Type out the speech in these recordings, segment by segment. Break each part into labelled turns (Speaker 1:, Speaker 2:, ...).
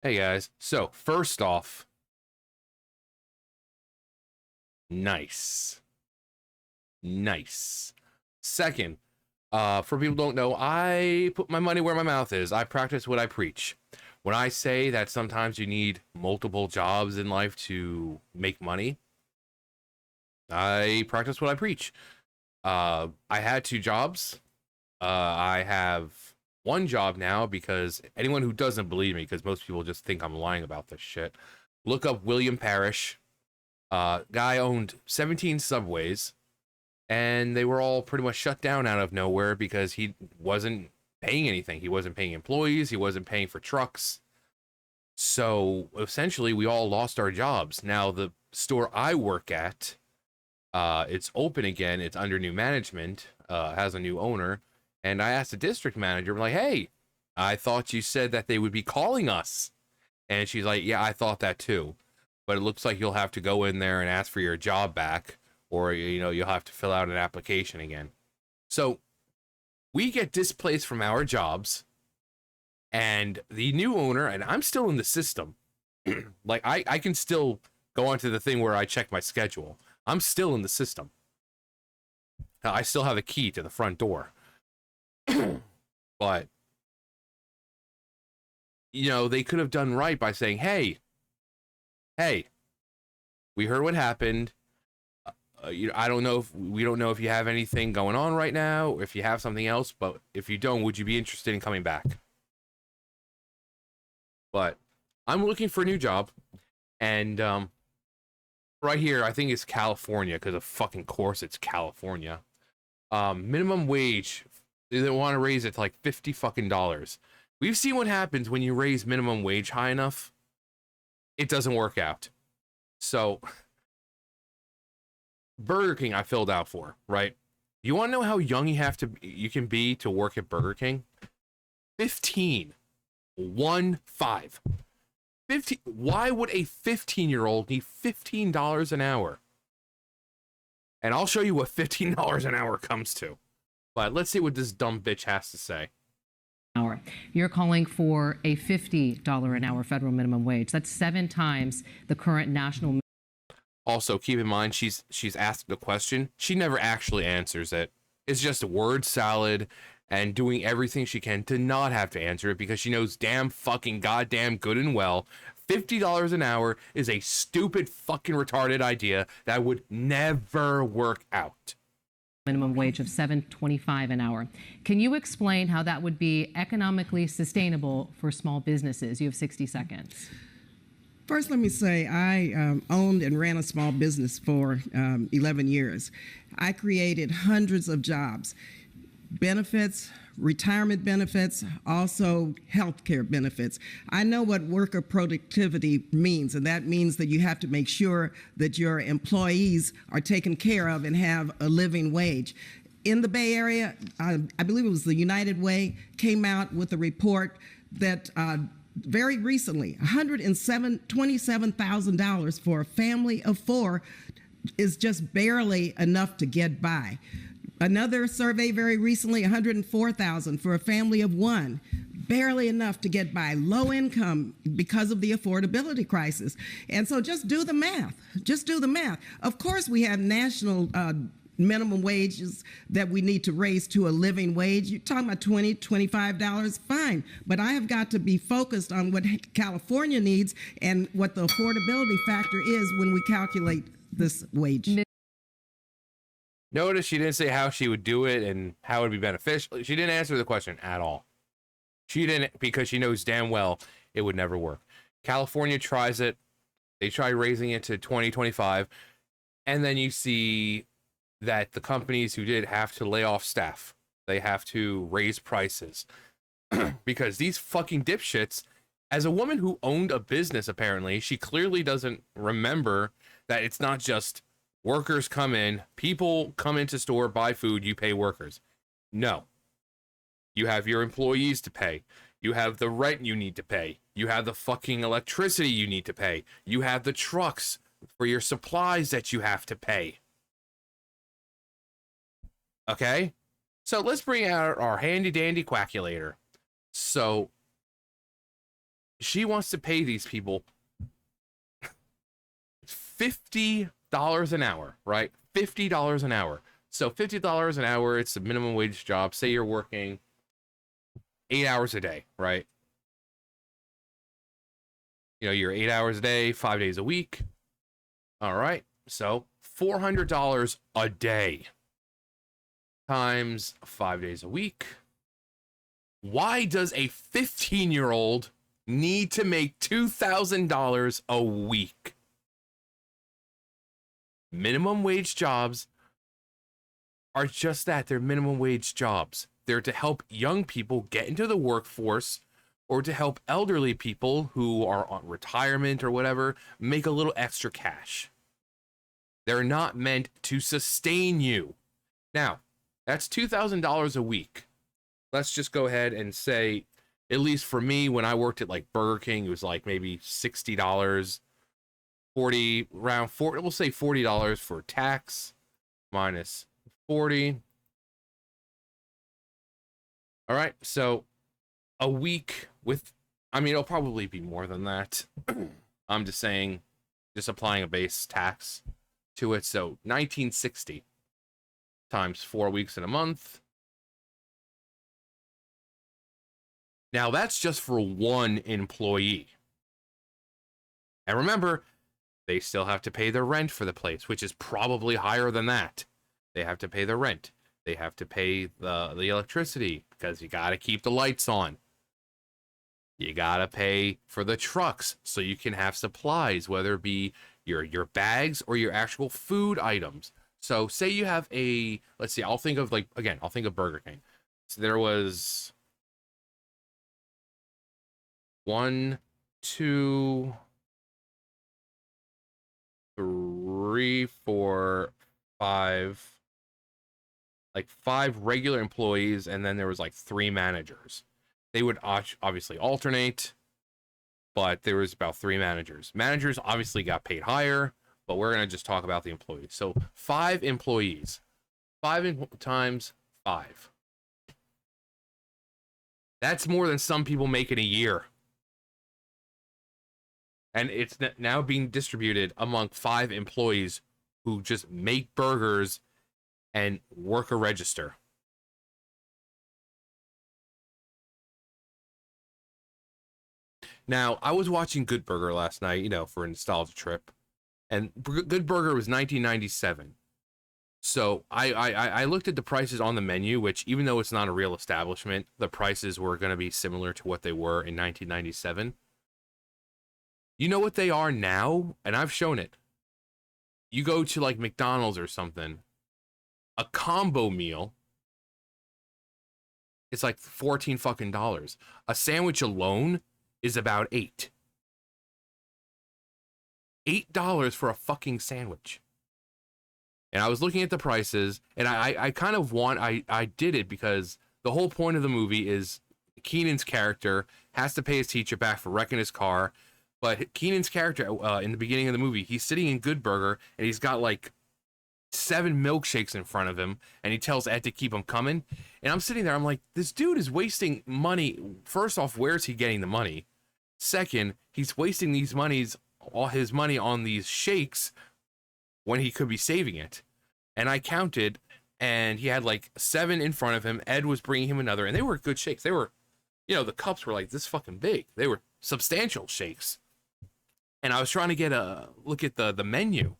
Speaker 1: Hey guys. So, first off, nice. Nice. Second, for people who don't know, I put my money where my mouth is. I practice what I preach. When I say that sometimes you need multiple jobs in life to make money, I practice what I preach. I had two jobs. I have one job now because anyone who doesn't believe me, because most people just think I'm lying about this shit, look up William Parrish. Guy owned 17 subways, and they were all pretty much shut down out of nowhere because he wasn't paying anything. He wasn't paying employees. He wasn't paying for trucks. So essentially, we all lost our jobs. Now, the store I work at, it's open again. It's under new management, has a new owner. And I asked the district manager, I'm like, hey, I thought you said that they would be calling us. And she's like, yeah, I thought that too. But it looks like you'll have to go in there and ask for your job back, or you'll have to fill out an application again. So we get displaced from our jobs, and the new owner, and I'm still in the system. Like I can still go onto the thing where I check my schedule. I'm still in the system. I still have a key to the front door. But they could have done right by saying, hey, we heard what happened. I don't know if we don't know if you have anything going on right now, or if you have something else, but if you don't, would you be interested in coming back? But I'm looking for a new job, and right here, I think it's California, because of fucking course it's California. Minimum wage, they want to raise it to like $50 fucking dollars. We've seen what happens when you raise minimum wage high enough. It doesn't work out. So Burger King I filled out for, right? You want to know how young you can be to work at Burger King? 15. 1-5. 15. Why would a 15-year-old need $15 an hour? And I'll show you what $15 an hour comes to. But let's see what this dumb bitch has to say.
Speaker 2: Hour. You're calling for a $50 an hour federal minimum wage. That's 7 times the current national.
Speaker 1: Also, keep in mind, she's asked the question. She never actually answers it. It's just a word salad and doing everything she can to not have to answer it, because she knows damn fucking goddamn good and well $50 an hour is a stupid fucking retarded idea that would never work out.
Speaker 2: Minimum wage of $7.25 an hour. Can you explain how that would be economically sustainable for small businesses? You have 60 seconds.
Speaker 3: First, let me say I owned and ran a small business for 11 years. I created hundreds of jobs, benefits, retirement benefits, also health care benefits. I know what worker productivity means, and that means that you have to make sure that your employees are taken care of and have a living wage. In the Bay Area, I believe it was the United Way, came out with a report that very recently, $127,000 for a family of 4 is just barely enough to get by. Another survey very recently, $104,000 for a family of 1, barely enough to get by. Low income because of the affordability crisis. And so just do the math. Just do the math. Of course, we have national minimum wages that we need to raise to a living wage. You're talking about $20, $25, fine. But I have got to be focused on what California needs and what the affordability factor is when we calculate this wage.
Speaker 1: Notice she didn't say how she would do it and how it would be beneficial. She didn't answer the question at all. She didn't, because she knows damn well it would never work. California tries it. They try raising it to 20, 25. And then you see that the companies who did have to lay off staff. They have to raise prices. Because these fucking dipshits, as a woman who owned a business, apparently, she clearly doesn't remember that it's not just workers come in, people come into store, buy food, you pay workers. No. You have your employees to pay. You have the rent you need to pay. You have the fucking electricity you need to pay. You have the trucks for your supplies that you have to pay. Okay? So let's bring out our handy dandy calculator. So she wants to pay these people $50 an hour, right? $50 an hour. So $50 an hour, it's a minimum wage job. Say you're working 8 hours a day, right? You know, you're 8 hours a day, 5 days a week. All right. So $400 a day times 5 days a week. Why does a 15-year-old need to make $2,000 a week? Minimum wage jobs are just that. They're minimum wage jobs. They're to help young people get into the workforce, or to help elderly people who are on retirement or whatever make a little extra cash. They're not meant to sustain you. Now, that's $2,000 a week. Let's just go ahead and say, at least for me, when I worked at like Burger King, it was like maybe $60, around 40, we'll say $40 for tax minus 40. All right, so a week with, I mean, it'll probably be more than that. I'm just saying, just applying a base tax to it. So 1960 times 4 weeks in a month. Now that's just for one employee. And remember, they still have to pay their rent for the place, which is probably higher than that. They have to pay the rent. They have to pay the electricity, because you got to keep the lights on. You got to pay for the trucks so you can have supplies, whether it be your bags or your actual food items. So say you have a, let's see, I'll think of Burger King. So there was 1, 2, 3, 4, 5, like 5 regular employees, and then there was like 3 managers. They would obviously alternate, but there was about 3 managers. Managers obviously got paid higher, but we're going to just talk about the employees. So 5 employees, 5 times 5. That's more than some people make in a year. And it's now being distributed among 5 employees who just make burgers and work a register. Now, I was watching Good Burger last night, you know, for a nostalgia trip. And Good Burger was 1997. So I looked at the prices on the menu, which, even though it's not a real establishment, the prices were going to be similar to what they were in 1997. You know what they are now? And I've shown it. You go to like McDonald's or something, a combo meal, it's like $14 fucking dollars. A sandwich alone is about $8 for a fucking sandwich. And I was looking at the prices, and I kind of I did it because the whole point of the movie is Keenan's character has to pay his teacher back for wrecking his car. But Keenan's character in the beginning of the movie, he's sitting in Good Burger, and he's got like 7 milkshakes in front of him, and he tells Ed to keep them coming. And I'm sitting there, I'm like, this dude is wasting money. First off, where's he getting the money? Second, he's wasting all his money on these shakes when he could be saving it. And I counted, and he had like 7 in front of him. Ed was bringing him another, and they were good shakes. They were, you know, the cups were like this fucking big. They were substantial shakes. And I was trying to get a look at the menu,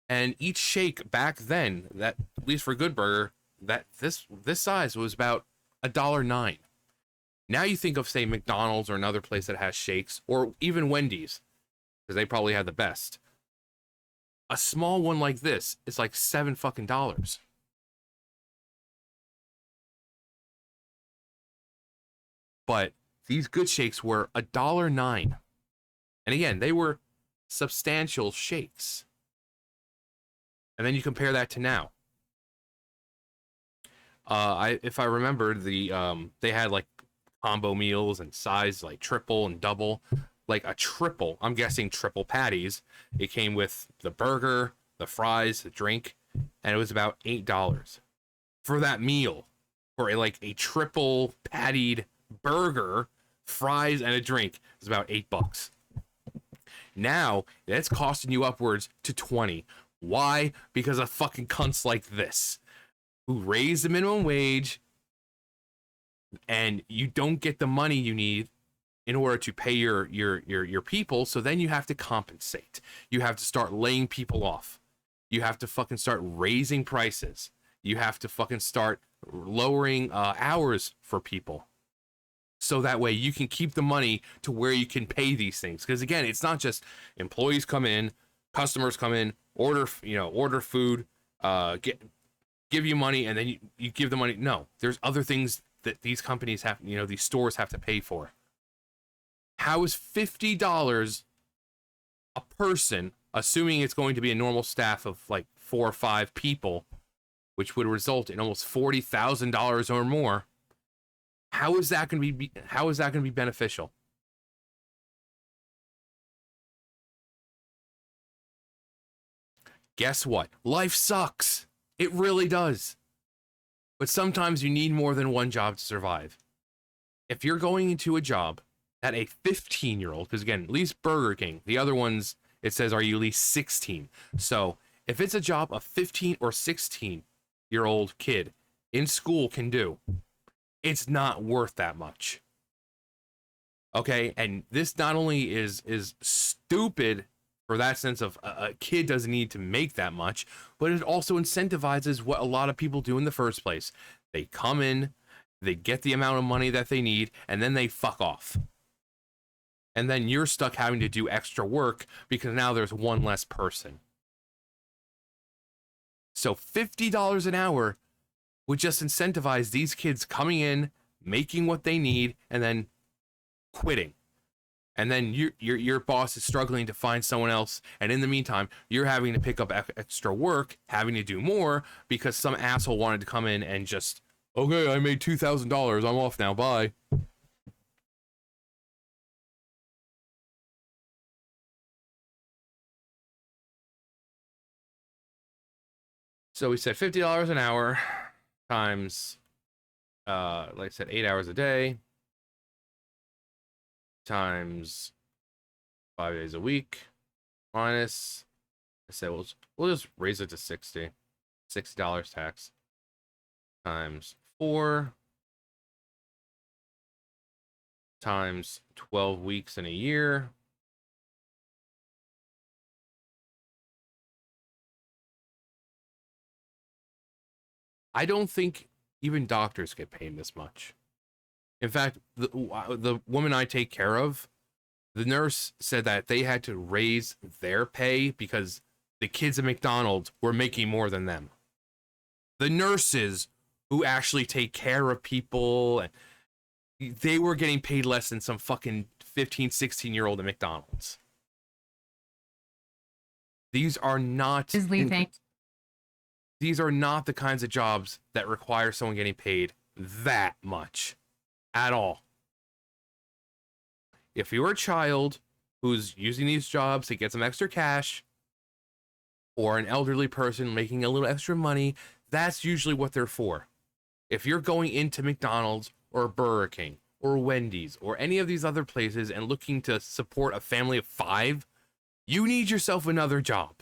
Speaker 1: and each shake back then, that at least for Good Burger, that this size was about $1.09. Now you think of, say, McDonald's or another place that has shakes, or even Wendy's, because they probably have the best. A small one like this is like $7 fucking dollars. But these good shakes were $1.09. And again, they were substantial shakes. And then you compare that to now. If I remember, they had like combo meals and size like triple and double. Like a triple, I'm guessing triple patties. It came with the burger, the fries, the drink, and it was about $8 for that meal. For a triple pattied burger fries and a drink is about $8. Now that's costing you upwards to 20. Why? Because of fucking cunts like this who raise the minimum wage, and you don't get the money you need in order to pay your people. So then you have to compensate. You have to start laying people off. You have to fucking start raising prices. You have to fucking start lowering hours for people. So that way you can keep the money to where you can pay these things. Because again, it's not just employees come in, customers come in, order food, give you money, and then you give the money. No, there's other things that these companies have, these stores have to pay for. How is $50 a person, assuming it's going to be a normal staff of like 4 or 5 people, which would result in almost $40,000 or more? How is that going to be beneficial? Guess what? Life sucks. It really does. But sometimes you need more than one job to survive. If you're going into a job that a 15-year-old, because again, at least Burger King, the other ones, it says, are you at least 16? So if it's a job a 15 or 16-year-old kid in school can do, it's not worth that much. Okay, and this not only is stupid for that sense of a kid doesn't need to make that much, but it also incentivizes what a lot of people do in the first place. They come in, they get the amount of money that they need, and then they fuck off. And then you're stuck having to do extra work because now there's one less person. So $50 an hour would just incentivize these kids coming in, making what they need, and then quitting. And then your boss is struggling to find someone else, and in the meantime, you're having to pick up extra work, having to do more because some asshole wanted to come in and just, okay, I made $2,000, I'm off now, bye. So we said $50 an hour times, like I said, 8 hours a day times 5 days a week minus, I said we'll just raise it to $60 tax times 4 times 12 weeks in a year. I don't think even doctors get paid this much. In fact, the woman I take care of, the nurse said that they had to raise their pay because the kids at McDonald's were making more than them. The nurses who actually take care of people, they were getting paid less than some fucking 15, 16-year-old at McDonald's. These are not... These are not the kinds of jobs that require someone getting paid that much at all. If you're a child who's using these jobs to get some extra cash, or an elderly person making a little extra money, that's usually what they're for. If you're going into McDonald's or Burger King or Wendy's or any of these other places and looking to support a family of 5, you need yourself another job.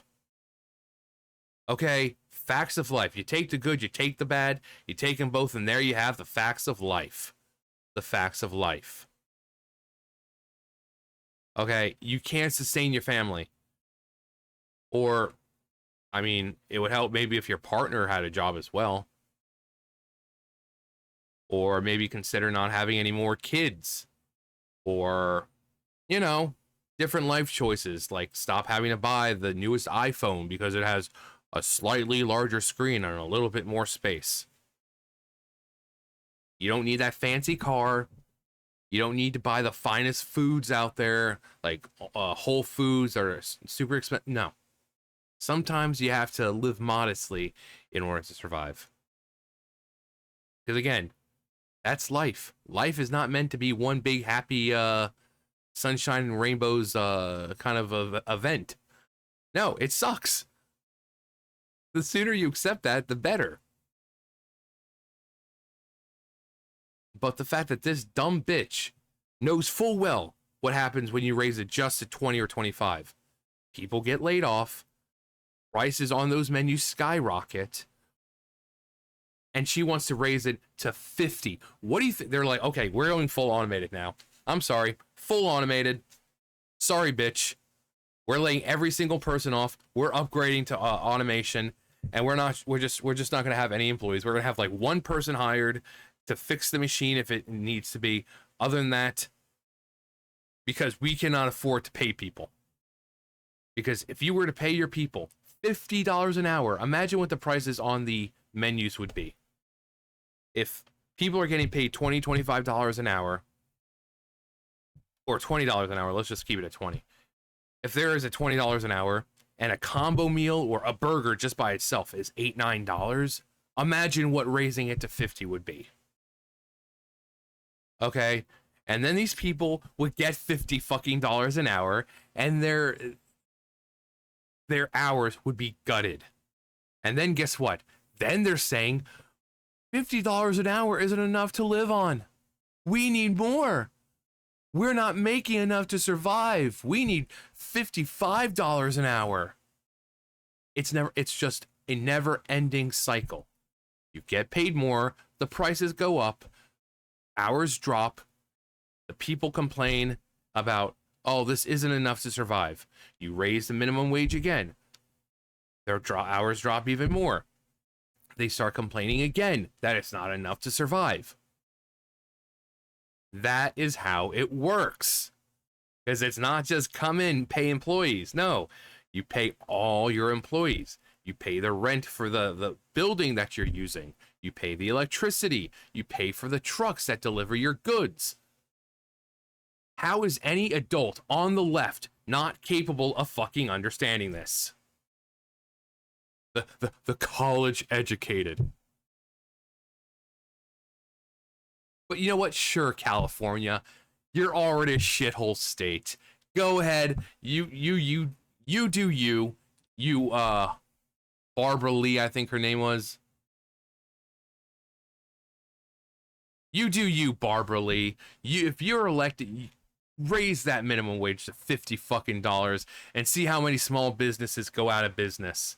Speaker 1: Okay? Facts of life. You take the good, you take the bad, you take them both, and there you have the facts of life. The facts of life. Okay, you can't sustain your family. Or, I mean, it would help maybe if your partner had a job as well. Or maybe consider not having any more kids. Or, different life choices, like stop having to buy the newest iPhone because it has a slightly larger screen and a little bit more space. You don't need that fancy car. You don't need to buy the finest foods out there, like Whole Foods are super expensive. No. Sometimes you have to live modestly in order to survive. Because again, that's life. Life is not meant to be one big happy sunshine and rainbows kind of event. No, it sucks. The sooner you accept that, the better. But the fact that this dumb bitch knows full well what happens when you raise it just to 20 or 25. People get laid off, prices on those menus skyrocket, and she wants to raise it to 50. What do you think? They're like, okay, we're going full automated now. I'm sorry, full automated. Sorry, bitch. We're laying every single person off. We're upgrading to automation, and we're just not going to have any employees. We're going to have like one person hired to fix the machine if it needs to be. Other than that, because we cannot afford to pay people. Because if you were to pay your people $50 an hour, imagine what the prices on the menus would be. If people are getting paid $20, $25 an hour, or $20 an hour, let's just keep it at 20. If there is a $20 an hour and a combo meal or a burger just by itself is $8, $9, imagine what raising it to 50 would be. Okay? And then these people would get $50 fucking an hour, and their hours would be gutted. And then guess what? Then they're saying $50 an hour isn't enough to live on. We need more. We're not making enough to survive. We need $55 an hour. It's just a never-ending cycle. You get paid more, the prices go up, hours drop, the people complain about, oh, this isn't enough to survive. You raise the minimum wage again. Their hours drop even more. They start complaining again that it's not enough to survive. That is how it works. Because it's not just come in, pay employees. No, you pay all your employees. You pay the rent for the building that you're using. You pay the electricity. You pay for the trucks that deliver your goods. How is any adult on the left not capable of fucking understanding this? The college educated. But you know what? Sure, California, you're already a shithole state. Go ahead, you do you. Barbara Lee, I think her name was. You do you, Barbara Lee. If you're elected, raise that minimum wage to $50 fucking and see how many small businesses go out of business.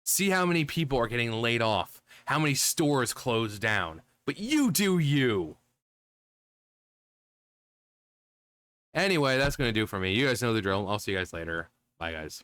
Speaker 1: See how many people are getting laid off. How many stores close down. But you do you. Anyway, that's going to do for me. You guys know the drill. I'll see you guys later. Bye, guys.